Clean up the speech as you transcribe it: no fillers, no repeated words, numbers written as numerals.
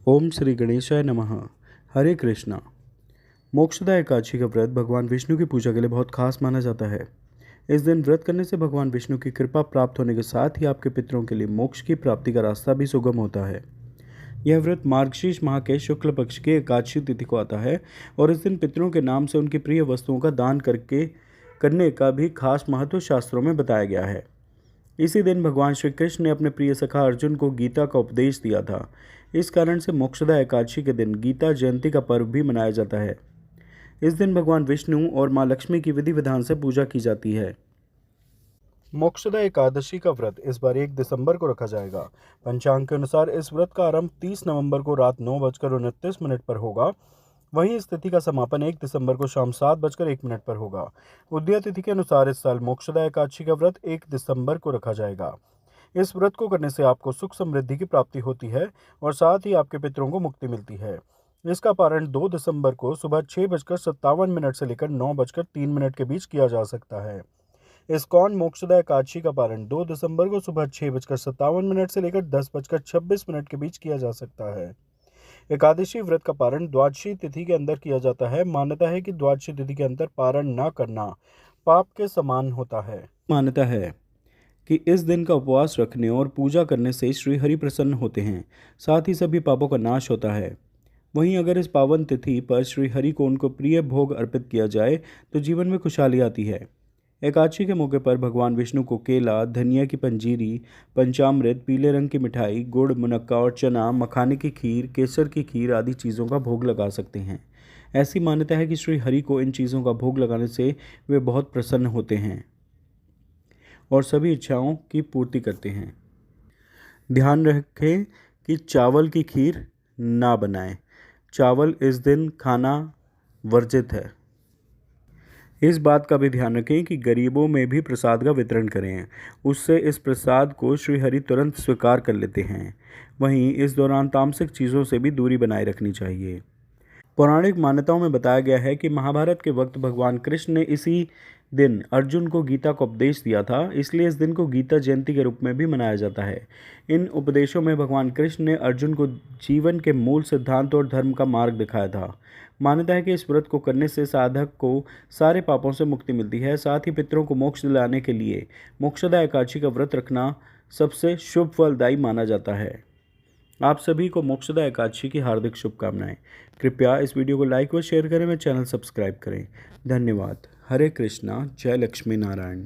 ओम श्री गणेशाय नमः। हरे कृष्णा। मोक्षदा एकादशी का व्रत भगवान विष्णु की पूजा के लिए बहुत खास माना जाता है। इस दिन व्रत करने से भगवान विष्णु की कृपा प्राप्त होने के साथ ही आपके पितरों के लिए मोक्ष की प्राप्ति का रास्ता भी सुगम होता है। यह व्रत मार्गशीर्ष माह के शुक्ल पक्ष की एकादशी तिथि को आता है और इस दिन पितरों के नाम से उनकी प्रिय वस्तुओं का दान करने का भी खास महत्व शास्त्रों में बताया गया है। इसी दिन भगवान श्री कृष्ण ने अपने प्रिय सखा अर्जुन को गीता का उपदेश दिया था। इस कारण से मोक्षदा एकादशी के दिन गीता जयंती का पर्व भी मनाया जाता है। इस दिन भगवान विष्णु और मां लक्ष्मी की विधि विधान से पूजा की जाती है। मोक्षदा एकादशी का व्रत इस बार 1 दिसंबर को रखा जाएगा। पंचांग के अनुसार इस व्रत का आरंभ 30 नवंबर को रात 9:29 पर होगा। वहीं इस तिथि का समापन 1 दिसंबर को शाम 7:01 पर होगा। उदय तिथि के अनुसार इस साल मोक्षदा एकादशी का व्रत 1 दिसंबर को रखा जाएगा। इस व्रत को करने से आपको सुख समृद्धि की प्राप्ति होती है और साथ ही आपके पितरों को मुक्ति मिलती है। इसका पारण 2 दिसंबर को सुबह 6:57 से लेकर 9:03 के बीच किया जा सकता है। इस्कॉन मोक्षदा एकादशी का पारण 2 दिसंबर को सुबह 6:57 से लेकर 10:26 के बीच किया जा सकता है। एकादशी व्रत का पारण द्वादशी तिथि के अंदर किया जाता है। मान्यता है कि द्वादशी तिथि के अंदर पारण न करना पाप के समान होता है। मान्यता है कि इस दिन का उपवास रखने और पूजा करने से श्री हरि प्रसन्न होते हैं, साथ ही सभी पापों का नाश होता है। वहीं अगर इस पावन तिथि पर श्री हरि को उनको प्रिय भोग अर्पित किया जाए तो जीवन में खुशहाली आती है। एकादशी के मौके पर भगवान विष्णु को केला, धनिया की पंजीरी, पंचामृत, पीले रंग की मिठाई, गुड़, मुनक्का और चना, मखाने की खीर, केसर की खीर आदि चीज़ों का भोग लगा सकते हैं। ऐसी मान्यता है कि श्री हरि को इन चीज़ों का भोग लगाने से वे बहुत प्रसन्न होते हैं और सभी इच्छाओं की पूर्ति करते हैं। ध्यान रखें कि चावल की खीर ना बनाएं। चावल इस दिन खाना वर्जित है। इस बात का भी ध्यान रखें कि गरीबों में भी प्रसाद का वितरण करें, उससे इस प्रसाद को श्री हरि तुरंत स्वीकार कर लेते हैं। वहीं इस दौरान तामसिक चीज़ों से भी दूरी बनाए रखनी चाहिए। पौराणिक मान्यताओं में बताया गया है कि महाभारत के वक्त भगवान कृष्ण ने इसी दिन अर्जुन को गीता का उपदेश दिया था, इसलिए इस दिन को गीता जयंती के रूप में भी मनाया जाता है। इन उपदेशों में भगवान कृष्ण ने अर्जुन को जीवन के मूल सिद्धांत और धर्म का मार्ग दिखाया था। मान्यता है कि इस व्रत को करने से साधक को सारे पापों से मुक्ति मिलती है। साथ ही पितरों को मोक्ष दिलाने के लिए मोक्षदा एकादशी का व्रत रखना सबसे शुभ फलदायी माना जाता है। आप सभी को मोक्षदा एकादशी की हार्दिक शुभकामनाएं। कृपया इस वीडियो को लाइक व शेयर करें, मेरे चैनल सब्सक्राइब करें। धन्यवाद। हरे कृष्णा। जय लक्ष्मी नारायण।